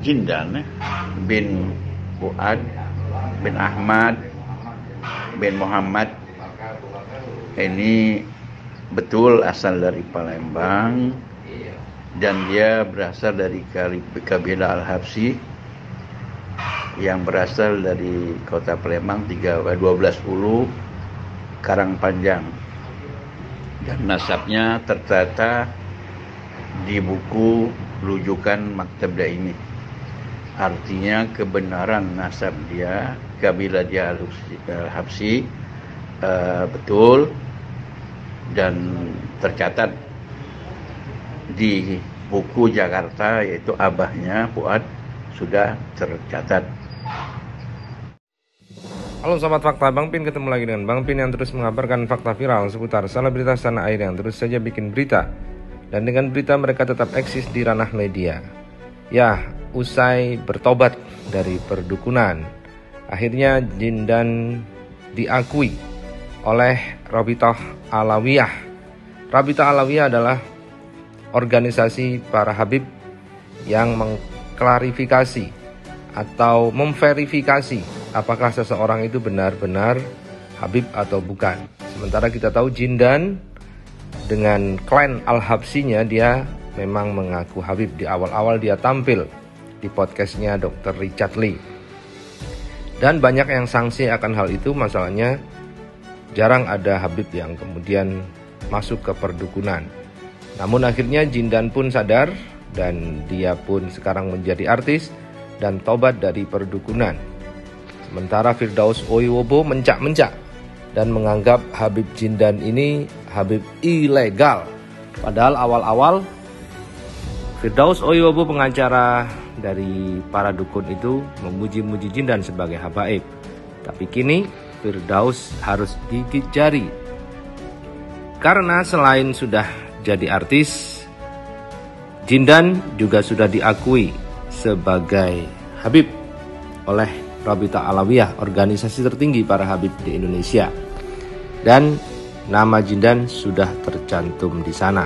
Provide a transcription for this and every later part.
Jindan bin Fuad bin Ahmad bin Muhammad ini betul asal dari Palembang dan dia berasal dari kabilah Al-Habsyi yang berasal dari kota Palembang 12 Ulu Karangpanjang, dan nasabnya tertata di buku rujukan Maktab Daimi. Artinya kebenaran nasab dia, kabilah dia Al-Habsyi betul dan tercatat di buku Jakarta, yaitu abahnya Fuad sudah tercatat. Halo Sobat Fakta, Bang Pin ketemu lagi dengan Bang Pin yang terus mengabarkan fakta viral seputar selebritas tanah air yang terus saja bikin berita. Dan dengan berita mereka tetap eksis di ranah media. Ya, usai bertobat dari perdukunan, akhirnya Jindan diakui oleh Rabithah Alawiyah. Rabithah Alawiyah adalah organisasi para habib yang mengklarifikasi atau memverifikasi apakah seseorang itu benar-benar habib atau bukan. Sementara kita tahu Jindan dengan klan Al-Habsyinya dia memang mengaku habib. Di awal-awal dia tampil di podcastnya Dr. Richard Lee. Dan banyak yang sanksi akan hal itu, masalahnya jarang ada habib yang kemudian masuk ke perdukunan. Namun akhirnya Jindan pun sadar dan dia pun sekarang menjadi artis dan tobat dari perdukunan. Sementara Firdaus Oiwobo mencak-mencak dan menganggap Habib Jindan ini habib ilegal. Padahal awal-awal Firdaus Oiwobo, pengacara dari para dukun itu, memuji-muji Jindan sebagai habaib. Tapi kini Firdaus harus gigit jari. Karena selain sudah jadi artis, Jindan juga sudah diakui sebagai habib oleh Rabithah Alawiyah, organisasi tertinggi para habib di Indonesia. Dan nama Jindan sudah tercantum di sana.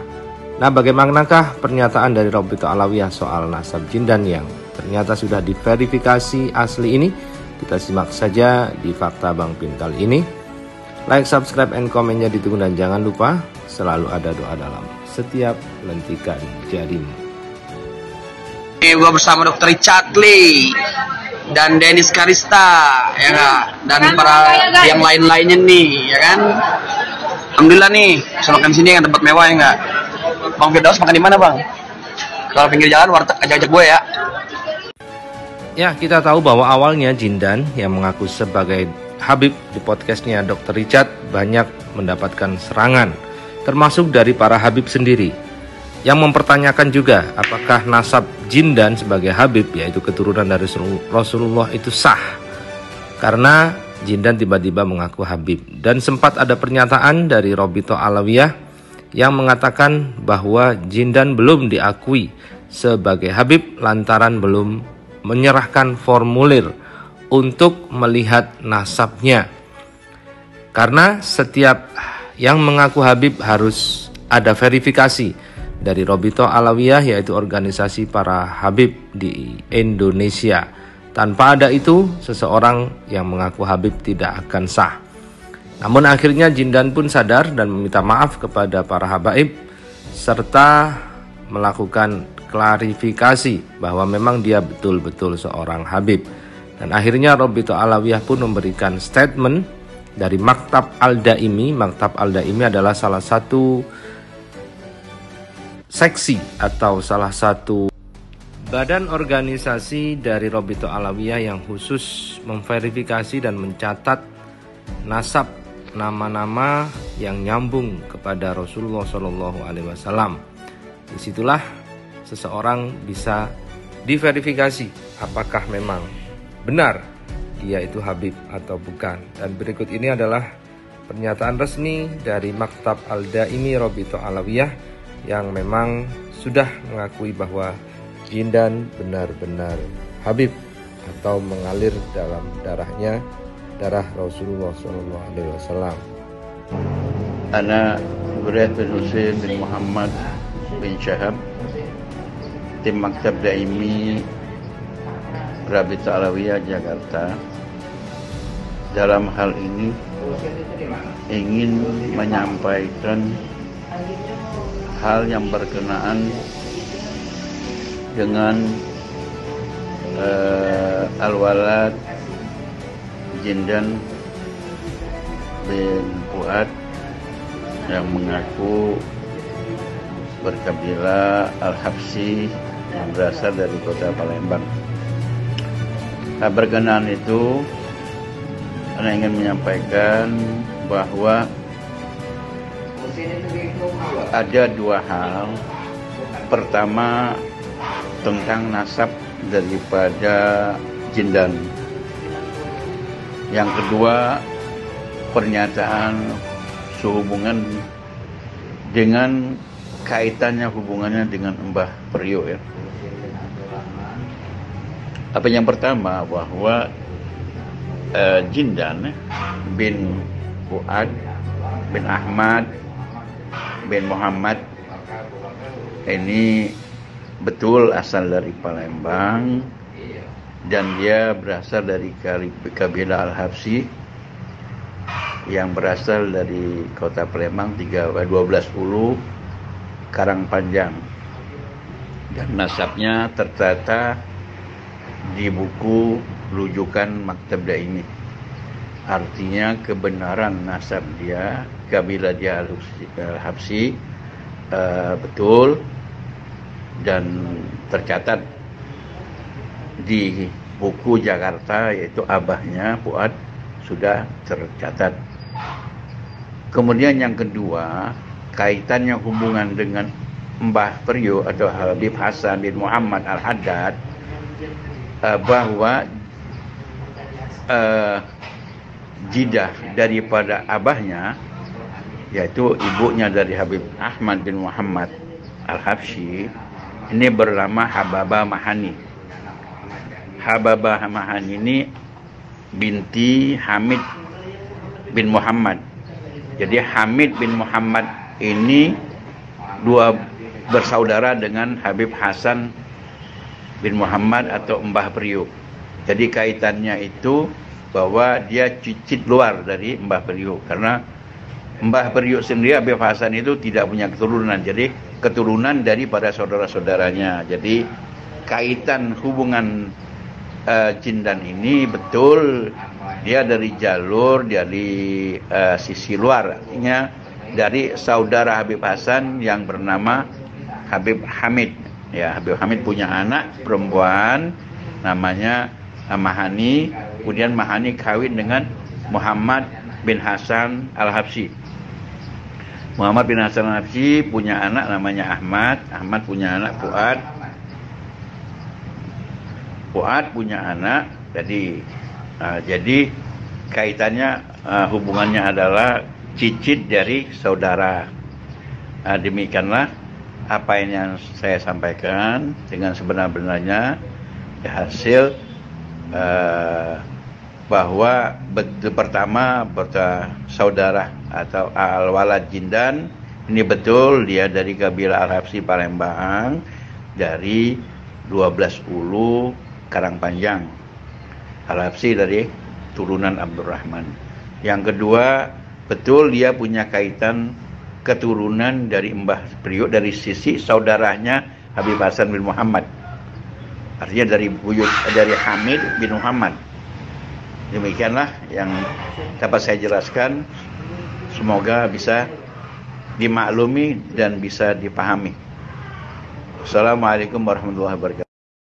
Nah, bagaimanakah pernyataan dari Rabithah Alawiyah soal nasab Jindan yang ternyata sudah diverifikasi asli ini? Kita simak saja di Fakta Bang Pin kali ini. Like, subscribe, and komennya ditunggu, dan jangan lupa selalu ada doa dalam setiap lentikan jarimu. Gue bersama Dr. Richard Lee dan Dennis Karista, ya gak? Dan para yang lain-lainnya nih, ya kan? Alhamdulillah nih, bisa makan sini kan, tempat mewah, ya gak? Bang Firdaus makan di mana, Bang? Kalau pinggir jalan, warteg, ajak-ajak gue ya. Ya, kita tahu bahwa awalnya Jindan yang mengaku sebagai habib di podcastnya Dr. Richard banyak mendapatkan serangan, termasuk dari para habib sendiri, yang mempertanyakan juga apakah nasab Jindan sebagai habib, yaitu keturunan dari Rasulullah, itu sah. Karena Jindan tiba-tiba mengaku habib. Dan sempat ada pernyataan dari Rabithah Alawiyah yang mengatakan bahwa Jindan belum diakui sebagai habib lantaran belum menyerahkan formulir untuk melihat nasabnya. Karena setiap yang mengaku habib harus ada verifikasi dari Rabithah Alawiyah, yaitu organisasi para habib di Indonesia. Tanpa ada itu, seseorang yang mengaku habib tidak akan sah. Namun akhirnya Jindan pun sadar dan meminta maaf kepada para habaib serta melakukan klarifikasi bahwa memang dia betul-betul seorang habib. Dan akhirnya Rabithah Alawiyah pun memberikan statement dari Maktab Al-Daimi. Maktab Al-Daimi adalah salah satu seksi atau salah satu badan organisasi dari Rabithah Alawiyah yang khusus memverifikasi dan mencatat nasab nama-nama yang nyambung kepada Rasulullah SAW. Disitulah seseorang bisa diverifikasi apakah memang benar dia itu habib atau bukan. Dan berikut ini adalah pernyataan resmi dari Maktab Al-Daimi Rabithah Alawiyah yang memang sudah mengakui bahwa Jindan benar-benar habib atau mengalir dalam darahnya darah Rasulullah SAW. Ana Hurairah bin Husain bin Muhammad bin Syahab, tim Maktab Daimi Rabita Alawiyah Jakarta dalam hal ini ingin menyampaikan hal yang berkenaan dengan Al-Walad Jindan bin Fuad yang mengaku berkabilah Al-Habsyi yang berasal dari kota Palembang. Nah, berkenaan itu, saya ingin menyampaikan bahwa ada dua hal. Pertama, tentang nasab daripada Jindan. Yang kedua, pernyataan sehubungan dengan kaitannya hubungannya dengan Mbah Priok ya. Apa yang pertama, bahwa Jindan bin Fuad bin Ahmad bin Muhammad ini betul asal dari Palembang dan dia berasal dari kabilah Al-Habsyi yang berasal dari kota Palembang 1210 Karangpanjang, dan nasabnya tertata di buku rujukan Maktab Daimi. Artinya kebenaran nasab dia, kabilah dia Al-Habsyi betul dan tercatat di buku Jakarta, yaitu abahnya Fuad sudah tercatat. Kemudian yang kedua, kaitannya hubungan dengan Mbah Priok atau Habib Hasan bin Muhammad Al-Haddad, bahwa jidah daripada abahnya, yaitu ibunya dari Habib Ahmad bin Muhammad Al-Habsyi, ini bernama Hababah Mahani. Hababah Mahani ini binti Hamid bin Muhammad. Jadi Hamid bin Muhammad ini bersaudara dengan Habib Hasan bin Muhammad atau Mbah Priok. Jadi kaitannya itu bahwa dia cicit luar dari Mbah Priok, karena Mbah Priok sendiri, Habib Hasan itu tidak punya keturunan, jadi keturunan daripada saudara-saudaranya. Jadi kaitan hubungan Jindan ini betul dia dari jalur dari sisi luar, artinya dari saudara Habib Hasan yang bernama Habib Hamid. Ya, Habib Hamid punya anak perempuan namanya Mahani, kemudian Mahani kawin dengan Muhammad bin Hasan Al-Habsyi. Muhammad bin Hasan Al-Habsyi punya anak namanya Ahmad, Ahmad punya anak Fuad, Fuad punya anak. Jadi kaitannya hubungannya adalah cicit dari saudara. Demikianlah apa yang saya sampaikan dengan sebenar-benarnya, hasil bahwa pertama saudara atau Al-Walad Jindan ini betul dia dari kabilah Al-Habsyi Palembang dari 1210 Karangpanjang. Al-Habsyi dari turunan Abdurrahman. Yang kedua, betul dia punya kaitan keturunan dari Mbah Priok dari sisi saudaranya Habib Hasan bin Muhammad. Artinya dari Hamid bin Muhammad. Demikianlah yang dapat saya jelaskan. Semoga bisa dimaklumi dan bisa dipahami. Assalamualaikum warahmatullahi wabarakatuh.